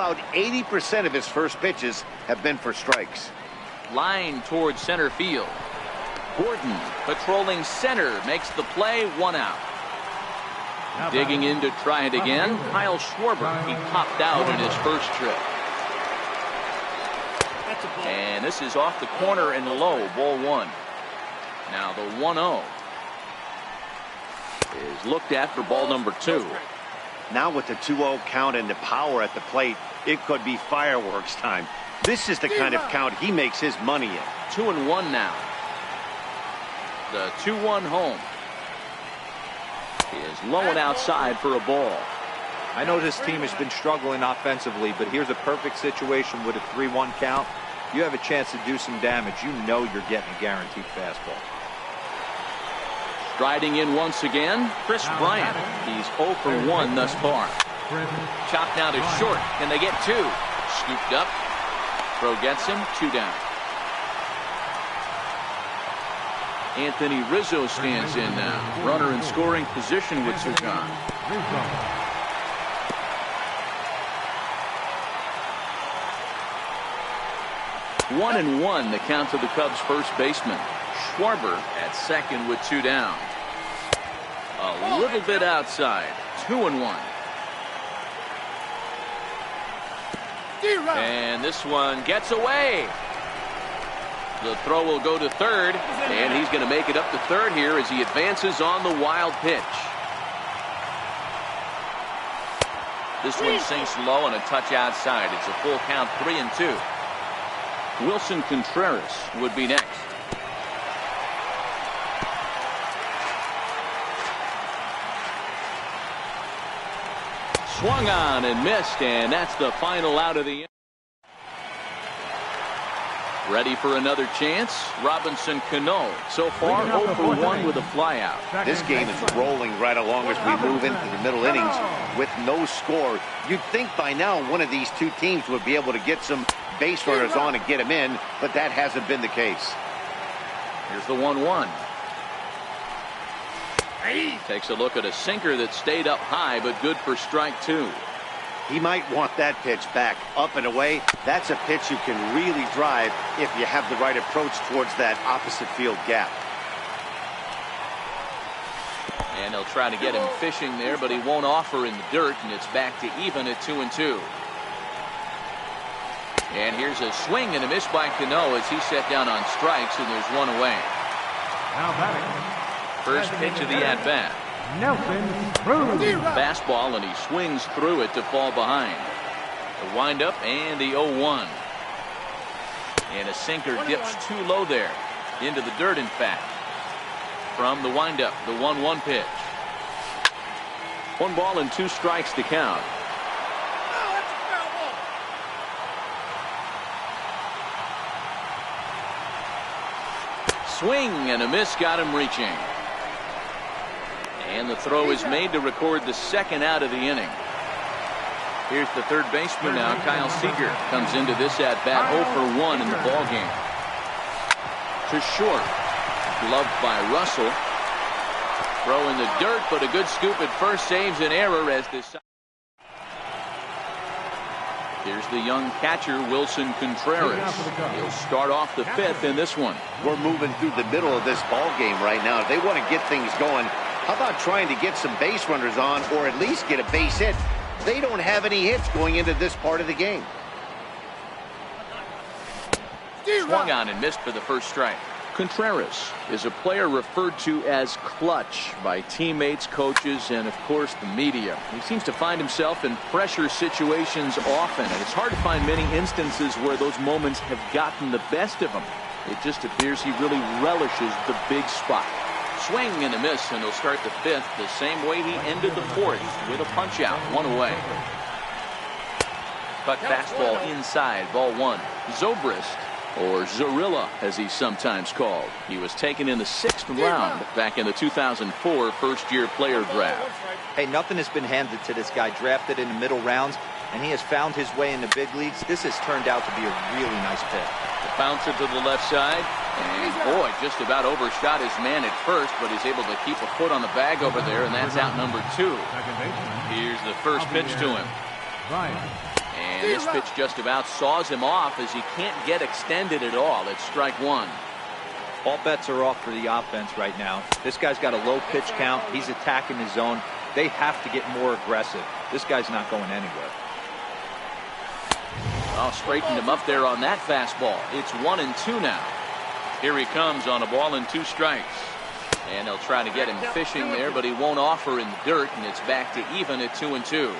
About 80% of his first pitches have been for strikes. Line towards center field. Gordon patrolling center makes the play, 1 out. Digging in to try it again, Kyle Schwarber. He popped out in his first trip. And this is off the corner and low, ball 1. Now the 1-0 is looked at for ball number 2. Now with the 2-0 count and the power at the plate, it could be fireworks time. This is the kind of count he makes his money in. 2-1 now. The 2-1 home is low and outside for a ball. I know this team has been struggling offensively, but here's a perfect situation with a 3-1 count. You have a chance to do some damage. You know you're getting a guaranteed fastball. Striding in once again, Chris Bryant. He's 0 for 1 thus far. Chopped now to short. Can they get 2? Scooped up. Throw gets him. 2 down. Anthony Rizzo stands in now. Runner in scoring position with 2 gone. 1-1 the count to the Cubs first baseman. Schwarber at second with 2 down. A little bit outside. 2-1. And this one gets away. The throw will go to third, and he's going to make it up to third here as he advances on the wild pitch. This one sinks low and a touch outside. It's a full count, 3-2. Wilson Contreras would be next. Swung on and missed, and that's the final out of the inning. Ready for another chance. Robinson Cano so far 0 for 1 with a flyout. This game is rolling right along as we move into the middle innings with no score. You'd think by now one of these two teams would be able to get some base runners on and get them in, but that hasn't been the case. Here's the 1-1. Takes a look at a sinker that stayed up high, but good for strike 2. He might want that pitch back, up and away. That's a pitch you can really drive if you have the right approach towards that opposite field gap. And they'll try to get him fishing there, but he won't offer in the dirt, and it's back to even at 2-2. And here's a swing and a miss by Cano as he's set down on strikes, and there's 1 away. Now batting. First pitch of the at-bat. Fastball, and he swings through it to fall behind. The windup and the 0-1. And a sinker dips too low there. Into the dirt, in fact. From the windup, the 1-1 pitch. 1 ball and 2 strikes to count. Swing and a miss got him reaching. And the throw is made to record the second out of the inning. Here's the third baseman now, Kyle Seager. Comes into this at-bat 0 for 1 in the ballgame. To short. Gloved by Russell. Throw in the dirt, but a good scoop at first saves an error as this. Here's the young catcher, Wilson Contreras. He'll start off the 5th in this one. We're moving through the middle of this ball game right now. If they want to get things going, how about trying to get some base runners on, or at least get a base hit? They don't have any hits going into this part of the game. Swung on and missed for the first strike. Contreras is a player referred to as clutch by teammates, coaches, and of course the media. He seems to find himself in pressure situations often, and it's hard to find many instances where those moments have gotten the best of him. It just appears he really relishes the big spot. Swing and a miss, and he'll start the 5th the same way he ended the 4th with a punch out, 1 away. Cut fastball inside, ball 1. Zobrist, or Zorilla as he's sometimes called. He was taken in the 6th round back in the 2004 first-year player draft. Hey, nothing has been handed to this guy. Drafted in the middle rounds, and he has found his way in the big leagues. This has turned out to be a really nice pick. The bouncer to the left side, and boy, just about overshot his man at first, but he's able to keep a foot on the bag over there, and that's out number 2. Here's the first pitch to him. And And this pitch just about saws him off as he can't get extended at all. It's strike one. All bets are off for the offense right now. This guy's got a low pitch count. He's attacking his zone. They have to get more aggressive. This guy's not going anywhere. I'll straighten him up there on that fastball. It's 1-2 now. Here he comes on a ball and 2 strikes. And they'll try to get him fishing there, but he won't offer in the dirt, and it's back to even at 2-2.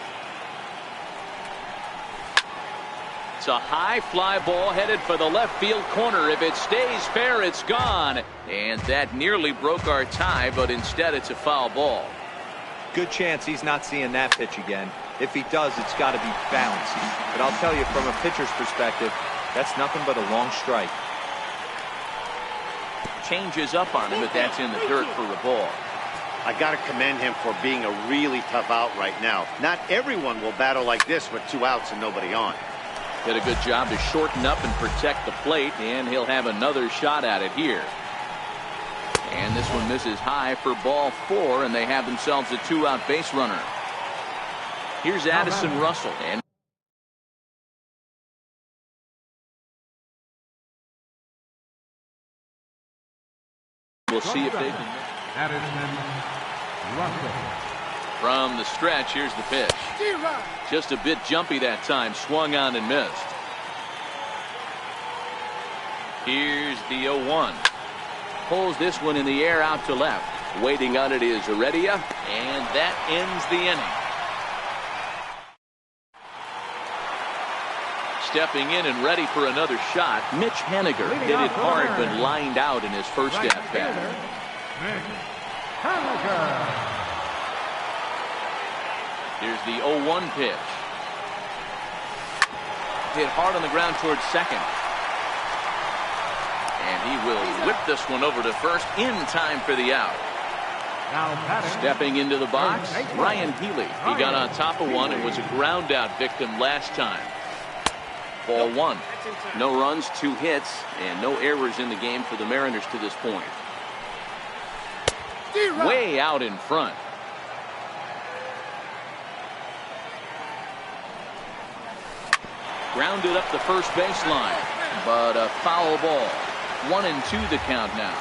It's a high fly ball headed for the left field corner. If it stays fair, it's gone. And that nearly broke our tie, but instead it's a foul ball. Good chance he's not seeing that pitch again. If he does, it's got to be bounced. But I'll tell you, from a pitcher's perspective, that's nothing but a long strike. Changes up on him, but that's in the dirt for a ball. I got to commend him for being a really tough out right now. Not everyone will battle like this with 2 outs and nobody on. Did a good job to shorten up and protect the plate, and he'll have another shot at it here. And this one misses high for ball 4, and they have themselves a 2-out base runner. Here's Addison Russell. And we'll see if they can. Addison Russell. From the stretch, here's the pitch. Just a bit jumpy that time. Swung on and missed. Here's the 0-1. Pulls this one in the air out to left. Waiting on it is Heredia, and that ends the inning. Stepping in and ready for another shot, Mitch Haniger hit it hard but lined out in his first at-bat. Here's the 0-1 pitch. Hit hard on the ground towards second. And he will whip this one over to first in time for the out. Stepping into the box, Ryan Healy. He got on top of one and was a ground out victim last time. Ball 1. No runs, 2 hits, and no errors in the game for the Mariners to this point. Way out in front. Grounded up the first baseline, but a foul ball. 1-2 the count now.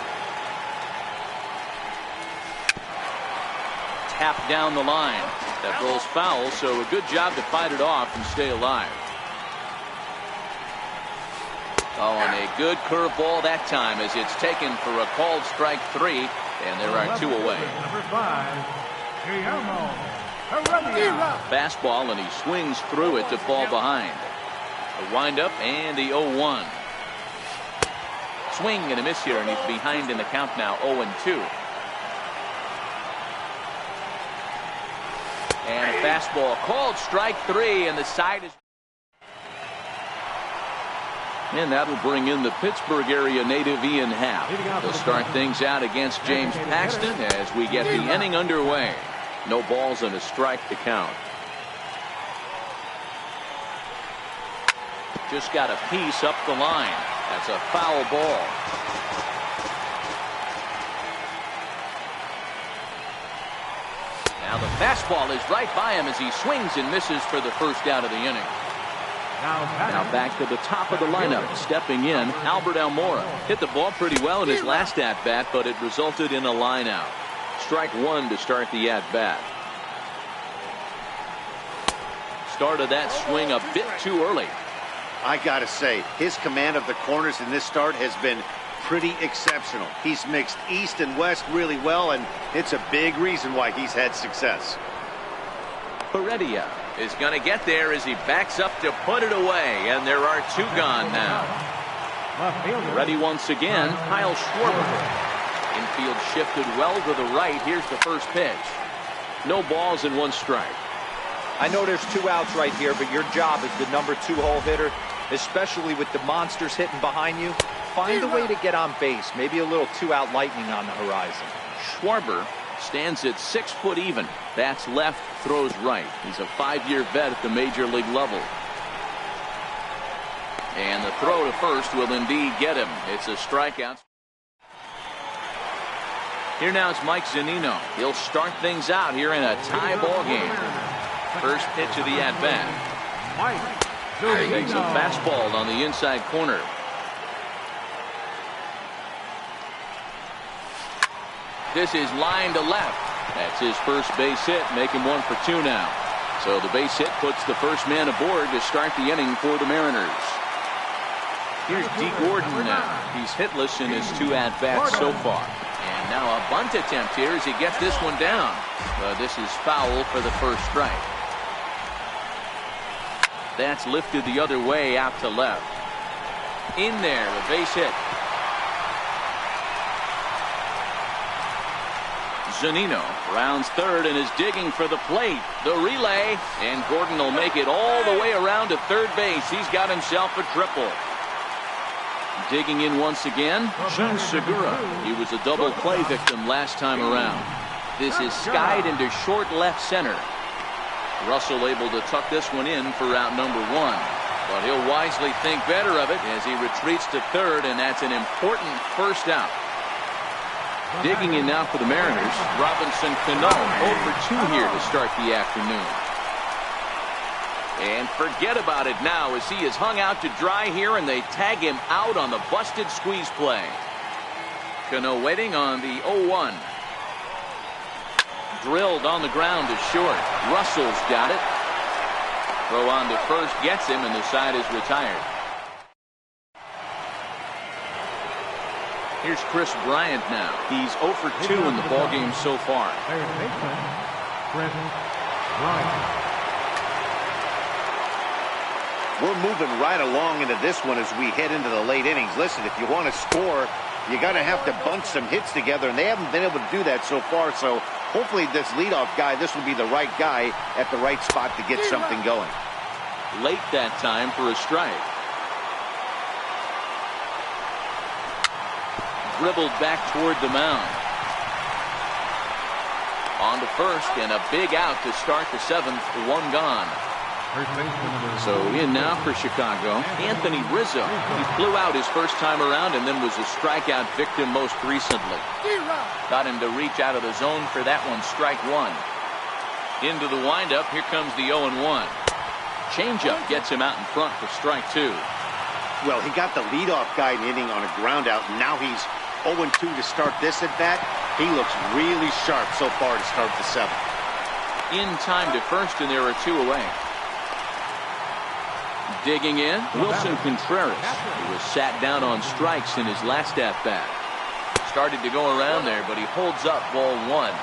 Tap down the line. That rolls foul, so a good job to fight it off and stay alive. Oh, and a good curveball that time as it's taken for a called strike 3, and there are 2 away. Fastball, and he swings through it to fall behind. A windup and the 0-1. Swing and a miss here, and he's behind in the count now, 0-2. And a fastball called strike 3, and the side is. And that'll bring in the Pittsburgh area native Ian Happ. He'll start things out against James Paxton as we get the inning underway. No balls and a strike to count. Just got a piece up the line. That's a foul ball. Now the fastball is right by him as he swings and misses for the first out of the inning. Now back to the top of the lineup. Stepping in, Albert Almora. Hit the ball pretty well in his last at-bat, but it resulted in a line out. Strike 1 to start the at-bat. Started that swing a bit too early. I gotta say, his command of the corners in this start has been pretty exceptional. He's mixed east and west really well, and it's a big reason why he's had success. Heredia is going to get there as he backs up to put it away, and there are 2 gone now. Ready once again, Kyle Schwarber. Infield shifted well to the right. Here's the first pitch. No balls and 1 strike. I know there's 2 outs right here, but your job as the number 2 hole hitter, especially with the monsters hitting behind you, find a way to get on base. Maybe a little 2-out lightning on the horizon. Schwarber stands at 6 foot even. Bats left, throws right. He's a 5-year vet at the major league level. And the throw to first will indeed get him. It's a strikeout. Here now is Mike Zunino. He'll start things out here in a tie ball game. First pitch of the at-bat. Takes a fastball on the inside corner. This is line to left. That's his first base hit, making 1 for 2 now. So the base hit puts the first man aboard to start the inning for the Mariners. Here's D. Gordon now. He's hitless in his 2 at-bats so far. And now a bunt attempt here as he gets this one down. But this is foul for the first strike. That's lifted the other way out to left. In there, a base hit. Zunino rounds third and is digging for the plate. The relay, and Gordon will make it all the way around to third base. He's got himself a triple. Digging in once again, Jun Segura. He was a double play victim last time around. This is skied into short left center. Russell able to tuck this one in for out number 1. But he'll wisely think better of it as he retreats to third, and that's an important first out. Digging in now for the Mariners, Robinson Cano, 0 for 2 here to start the afternoon. And forget about it now as he is hung out to dry here, and they tag him out on the busted squeeze play. Cano waiting on the 0-1. Drilled on the ground to short. Russell's got it. Throw on to first gets him, and the side is retired. Here's Chris Bryant now. He's 0 for 2 in the ballgame so far. We're moving right along into this one as we head into the late innings. Listen, if you want to score, you got to have to bunch some hits together, and they haven't been able to do that so far. So hopefully this leadoff guy, this will be the right guy at the right spot to get something going. Late that time for a strike. Dribbled back toward the mound. On to first, and a big out to start the 7th. 1 gone. So in now for Chicago, Anthony Rizzo. He flew out his first time around and then was a strikeout victim most recently. Got him to reach out of the zone for that one, strike 1. Into the windup, here comes the 0-1. Changeup gets him out in front for strike 2. Well, he got the leadoff guy hitting on a ground out, and now he's 0-2 to start this at bat. He looks really sharp so far to start the 7th. In time to first, and there are 2 away. Digging in, Wilson Contreras. He was sat down on strikes in his last at-bat. Started to go around there, but he holds up ball 1.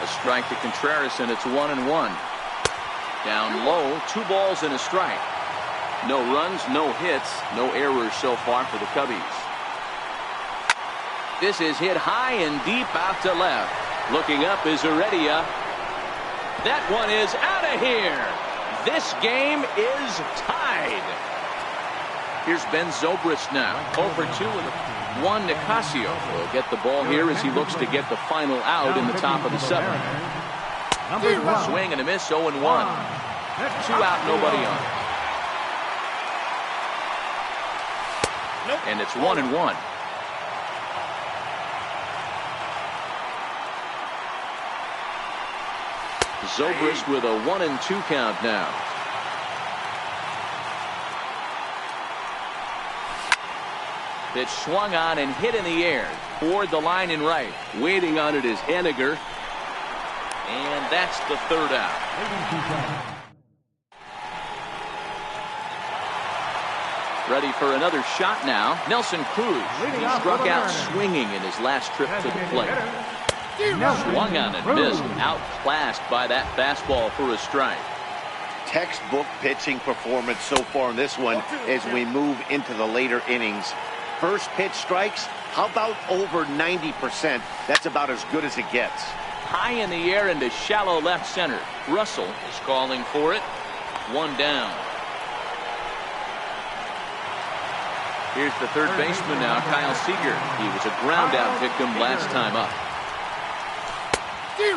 A strike to Contreras, and it's 1-1. Down low, 2 balls and a strike. No runs, no hits, no errors so far for the Cubbies. This is hit high and deep out to left. Looking up is Heredia. That one is out of here. This game is tied. Here's Ben Zobrist now. 0 for 2 with Juan Nicasio will get the ball here as he looks to get the final out in the top of the 7th. Swing and a miss, 0-1. 2 out, nobody on. And it's 1-1. Zobrist with a 1-2 count now. Pitch swung on and hit in the air toward the line and right. Waiting on it is Henniger. And that's the 3rd out. Ready for another shot now. Nelson Cruz. He struck out swinging in his last trip to the plate. Swung on and missed. Outclassed by that fastball for a strike. Textbook pitching performance so far in this one as we move into the later innings. First pitch strikes, how about over 90%? That's about as good as it gets. High in the air into shallow left center. Russell is calling for it. 1 down. Here's the third baseman now, Kyle Seager. He was a ground out victim last time up.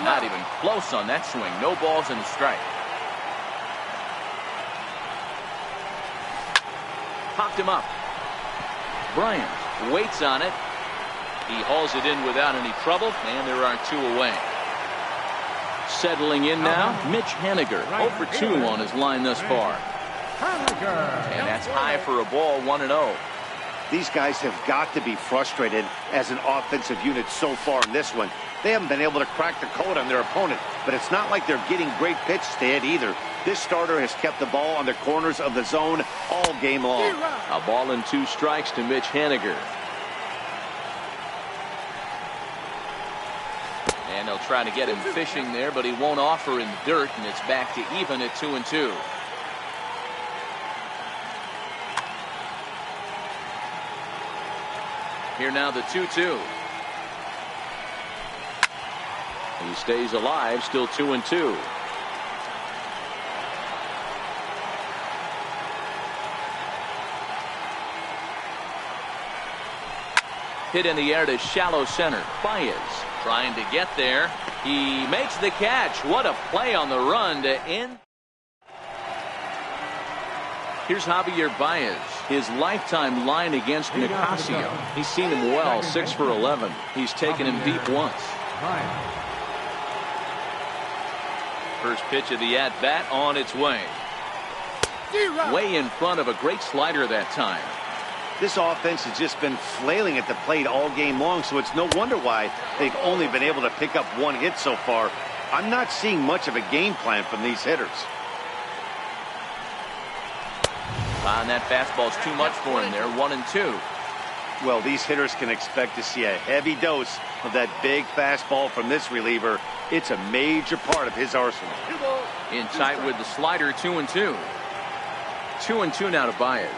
Not even close on that swing. No balls and a strike. Popped him up. Bryant waits on it. He hauls it in without any trouble, and there are 2 away. Settling in now, Mitch Haniger, 0 for 2 on his line thus far. And that's high for a ball, 1-0. These guys have got to be frustrated as an offensive unit so far in this one. They haven't been able to crack the code on their opponent, but it's not like they're getting great pitches to hit either. This starter has kept the ball on the corners of the zone all game long. A ball and 2 strikes to Mitch Haniger. And they'll try to get him fishing there, but he won't offer in the dirt, and it's back to even at 2-2. Here now the 2-2. He stays alive, still 2-2. Hit in the air to shallow center. Baez trying to get there. He makes the catch. What a play on the run to end. Here's Javier Baez, his lifetime line against Nicasio. He's seen him well, 6 for 11. He's taken him deep once. First pitch of the at-bat on its way. Way in front of a great slider that time. This offense has just been flailing at the plate all game long, so it's no wonder why they've only been able to pick up 1 hit so far. I'm not seeing much of a game plan from these hitters. And that fastball's too much for him there, 1-2. Well, these hitters can expect to see a heavy dose of that big fastball from this reliever. It's a major part of his arsenal. In tight with the slider, 2-2. 2-2 now to Baez.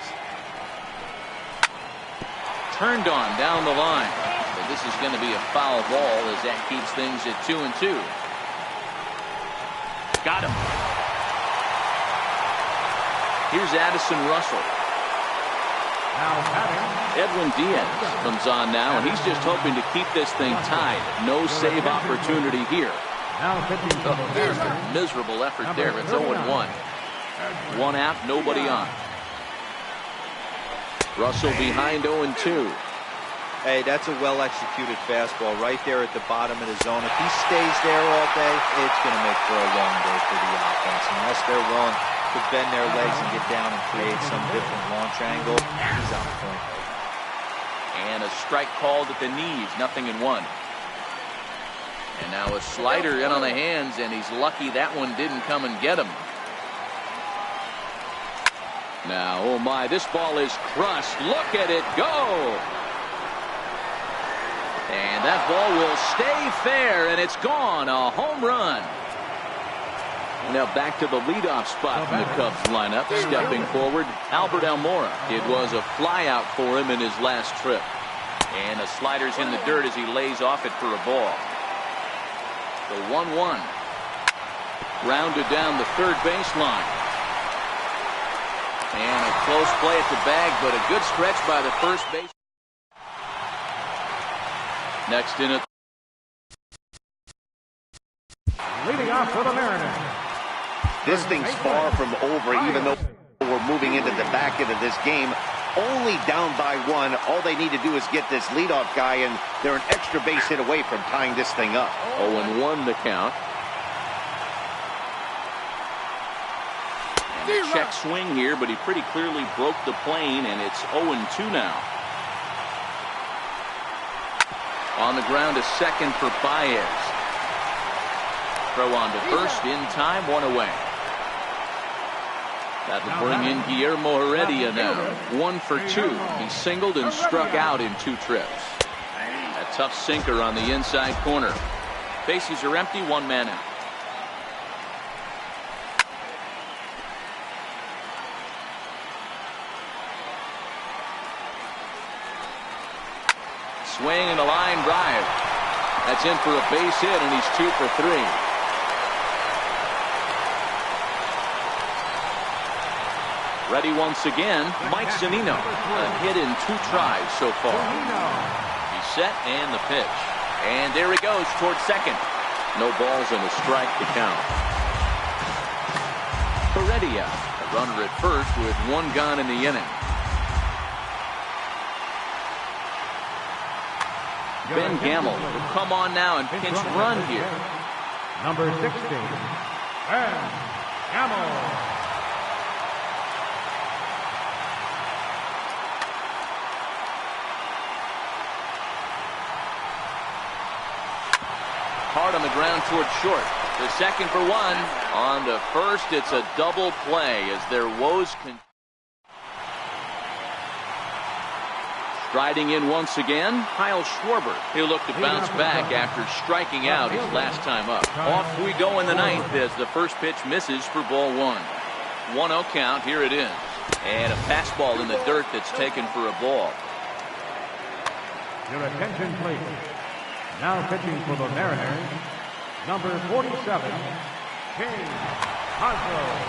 Turned on down the line. But this is going to be a foul ball as that keeps things at 2-2. Got him. Here's Addison Russell. Edwin Diaz comes on now, and he's just hoping to keep this thing tied. No save opportunity here. Miserable effort there. It's 0-1. 1 out, nobody on. Russell behind 0-2. Hey, that's a well-executed fastball right there at the bottom of the zone. If he stays there all day, it's going to make for a long day for the offense. Unless they're willing to bend their legs and get down and create some different launch angle, he's on point. And a strike called at the knees, 0-1. And now a slider in on the hands, and he's lucky that one didn't come and get him. Now, oh my, this ball is crushed. Look at it go. And that ball will stay fair, and it's gone. A home run. Now back to the leadoff spot from the Cubs lineup. Stepping forward, Albert Almora. It was a flyout for him in his last trip. And the slider's in the dirt as he lays off it for a ball. The 1-1. Rounded down the third baseline. And a close play at the bag, but a good stretch by the first base. Next in it. Leading off for the Mariners. This thing's far from over, even though we're moving into the back end of this game. Only down by 1. All they need to do is get this leadoff guy, and they're an extra base hit away from tying this thing up. 0-1 the count. And a check swing here, but he pretty clearly broke the plane, and it's 0-2 now. On the ground to second for Baez. Throw on to first in time, 1 away. That'll bring in Guillermo Heredia now. 1 for 2. He singled and struck out in 2 trips. A tough sinker on the inside corner. Bases are empty, 1 man out. Swing and a line drive. That's in for a base hit, and he's 2 for 3. Ready once again, Mike Zunino. A hit in 2 tries so far. He's set and the pitch. And there he goes towards second. No balls and a strike to count. Heredia, a runner at first with 1 gone in the inning. Ben Gamble will come on now and pinch run here. Number 16, Ben Gamble. Hard on the ground towards short. The second for one. On to first, it's a double play as their woes continue. Striding in once again, Kyle Schwarber. He'll look to bounce back after striking out his last time up. Off we go in the ninth as the first pitch misses for ball one. 1-0 count, here it is. And a fastball in the dirt that's taken for a ball. Your attention, please. Now pitching for the Mariners, number 47, James Cosgrove.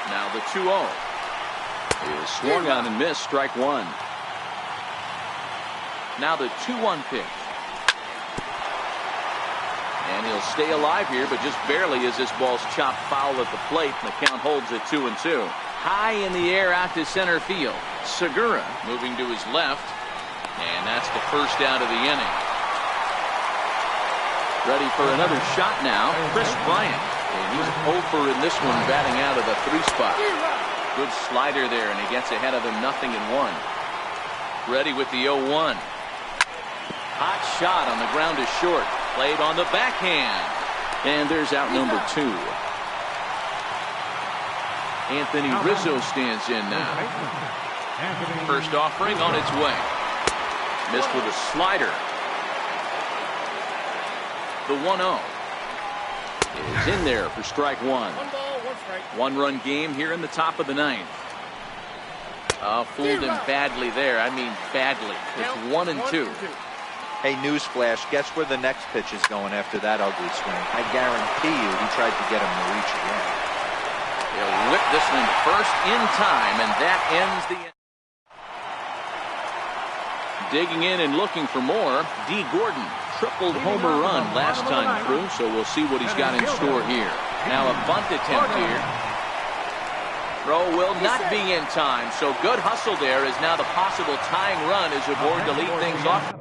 Now the 2-0 is swung on and missed, strike one. Now the 2-1 pitch. And he'll stay alive here, but just barely as this ball's chopped foul at the plate, and the count holds at 2-2. High in the air out to center field. Segura moving to his left. And that's the first out of the inning. Ready for another shot now, Chris Bryant. And he's over in this one, batting out of the 3 spot. Good slider there, and he gets ahead of him 0-1. Ready with the 0-1. Hot shot on the ground to short. Played on the backhand. And there's out number 2. Anthony Rizzo stands in now. First offering on its way. Missed with a slider. The 1-0 is in there for strike one. 1-run game here in the top of the ninth. Fooled him badly there. I mean badly. It's 1-2. Hey, newsflash, guess where the next pitch is going after that ugly swing? I guarantee you he tried to get him to reach again. He'll whip this one first in time, and that ends the inning. Digging in and looking for more, D. Gordon. Tripled homer run last time through, so we'll see what he's got in store here. Now a bunt attempt here. Throw will not be in time, so good hustle there as now the possible tying run is aboard to lead things off.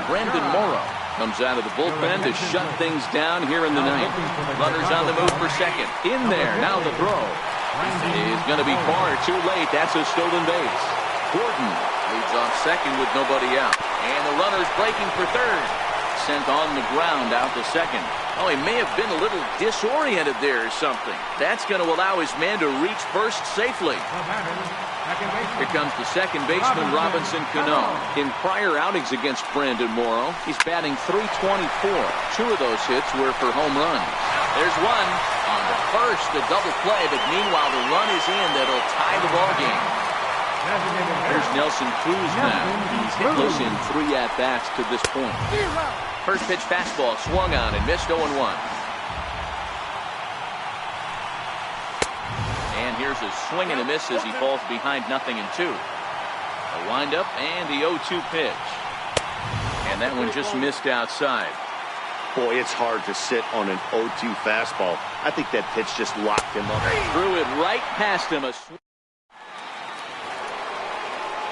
Brandon Morrow comes out of the bullpen to shut things down here in the ninth. Runners on the move for second. In there, now the throw. He's going to be far too late. That's a stolen base. Gordon leads off second with nobody out. And the runner's breaking for third. Sent on the ground out to second. Oh, he may have been a little disoriented there or something. That's going to allow his man to reach first safely. Here comes the second baseman, Robinson Cano. In prior outings against Brandon Morrow, he's batting .324. 2 of those hits were for home runs. There's one on the first, a double play, but meanwhile the run is in that'll tie the ball game. Here's Nelson Cruz now. He's hitless in 3 at-bats to this point. First pitch fastball swung on and missed 0-1. And here's a swing and a miss as he falls behind 0-2. A windup and the 0-2 pitch. And that one just missed outside. Boy, it's hard to sit on an 0-2 fastball. I think that pitch just locked him up. Threw it right past him.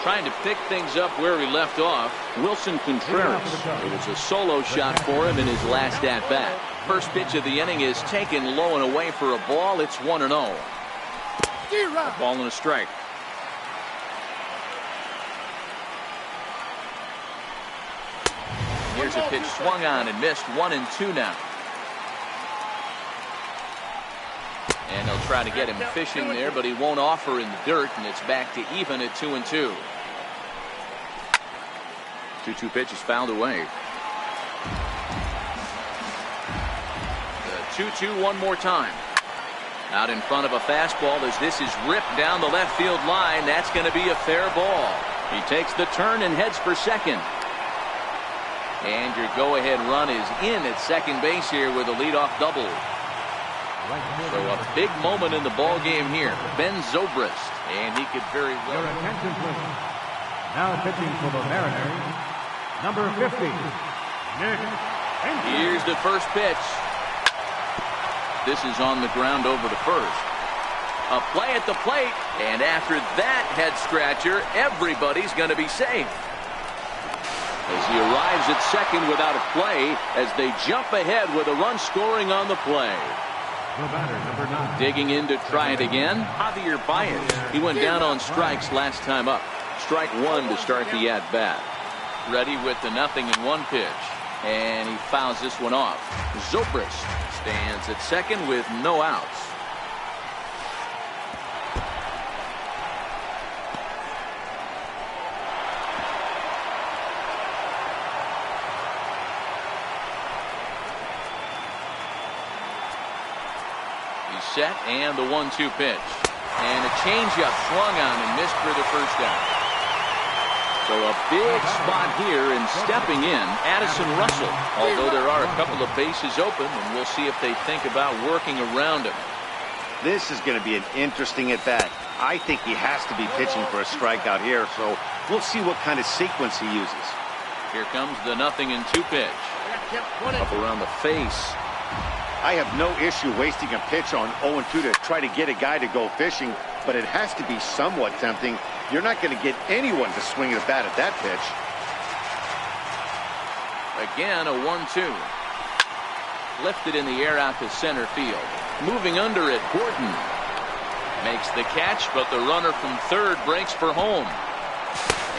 Trying to pick things up where he left off, Wilson Contreras. It was a solo shot for him in his last at-bat. First pitch of the inning is taken low and away for a ball. It's 1-0. A ball and a strike. Here's a pitch swung on and missed. 1-2 now. And they'll try to get him fishing there, but he won't offer in the dirt, and it's back to even at 2-2. 2-2 pitch is fouled away. The 2-2 one more time. Out in front of a fastball as this is ripped down the left field line. That's going to be a fair ball. He takes the turn and heads for second. And your go-ahead run is in at second base here with a leadoff double. So a big moment in the ball game here. Ben Zobrist, and he could very well. Your attention, please. Now pitching for the Mariners, number 50, Nick Hensley. Here's the first pitch. This is on the ground over to first. A play at the plate, and after that head scratcher, everybody's going to be safe. As he arrives at second without a play, as they jump ahead with a run scoring on the play. The batter, number 9. Digging in to try it again, Javier Baez. He went down on strikes last time up. Strike one to start the at-bat. Ready with the 0-1 pitch. And he fouls this one off. Zobrist stands at second with no outs. He's set, and the 1-2 pitch. And a changeup swung on and missed for the first out. So a big spot here, and stepping in, Addison Russell. Although there are a couple of bases open, and we'll see if they think about working around him. This is going to be an interesting at-bat. I think he has to be pitching for a strikeout here, so we'll see what kind of sequence he uses. Here comes the 0-2 pitch. Up around the face. I have no issue wasting a pitch on 0-2 to try to get a guy to go fishing, but it has to be somewhat tempting. You're not going to get anyone to swing at a bat at that pitch. Again, a 1-2. Lifted in the air out to center field. Moving under it, Gordon makes the catch, but the runner from third breaks for home.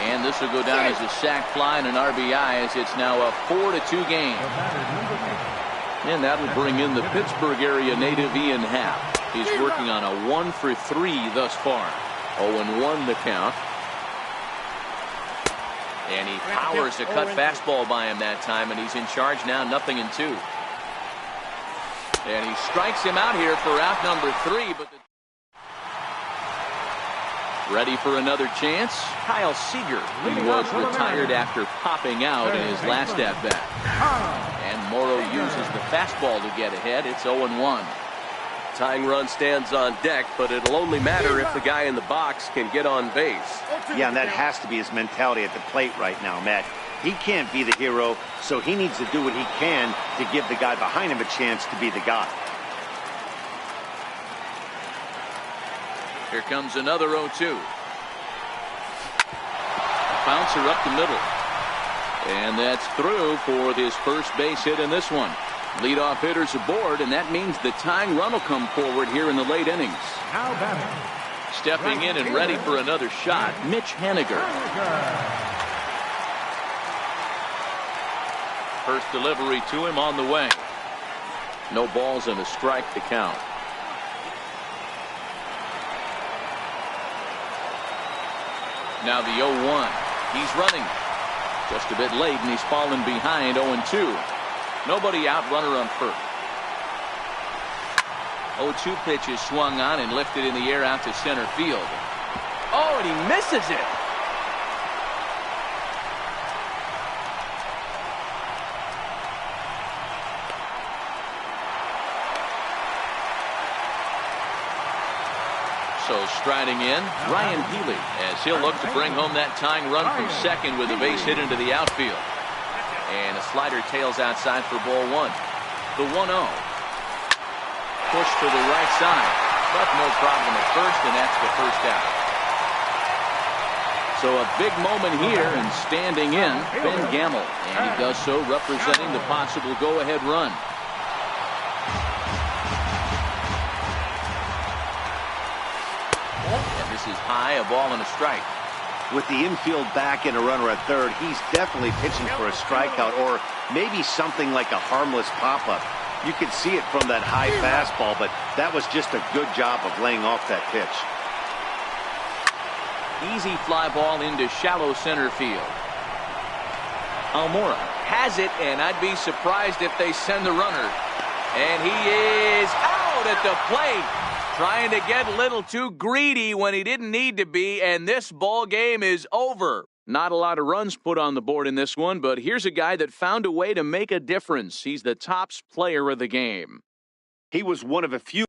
And this will go down as a sac fly and an RBI, as it's now a 4-2 game. And that'll bring in the Pittsburgh area native Ian Happ. He's working on a 1-for-3 thus far. 0-1 the count. And he powers a cut fastball by him that time, and he's in charge now, 0-2. And he strikes him out here for out number 3. But ready for another chance? Kyle Seager. He was retired after popping out in his last at-bat. And Morrow uses the fastball to get ahead. It's 0-1. Tying run stands on deck, but it'll only matter if the guy in the box can get on base. Yeah, and that has to be his mentality at the plate right now, Matt. He can't be the hero, so he needs to do what he can to give the guy behind him a chance to be the guy. Here comes another 0-2. Bouncer up the middle. And that's through for this first base hit in this one. Leadoff hitters aboard, and that means the tying run will come forward here in the late innings. Now batting. Stepping in and ready for another shot, Mitch Haniger. First delivery to him on the way. No balls and a strike to count. Now the 0-1. He's running. Just a bit late, and he's fallen behind 0-2. Nobody out, runner on first. 0-2 pitch is swung on and lifted in the air out to center field. Oh, and he misses it. So striding in, Ryan Healy, as he'll look to bring home that tying run from second with a base hit into the outfield. And a slider tails outside for ball 1. The 1-0. Push to the right side, but no problem at first, and that's the first out. So a big moment here, and standing in, Ben Gamble. And he does so representing the possible go-ahead run. And this is high, a ball and a strike. With the infield back and a runner at third, he's definitely pitching for a strikeout, or maybe something like a harmless pop-up. You could see it from that high fastball, but that was just a good job of laying off that pitch. Easy fly ball into shallow center field. Almora has it, and I'd be surprised if they send the runner. And he is out at the plate. Trying to get a little too greedy when he didn't need to be, and this ball game is over. Not a lot of runs put on the board in this one, but here's a guy that found a way to make a difference. He's the tops player of the game. He was one of a few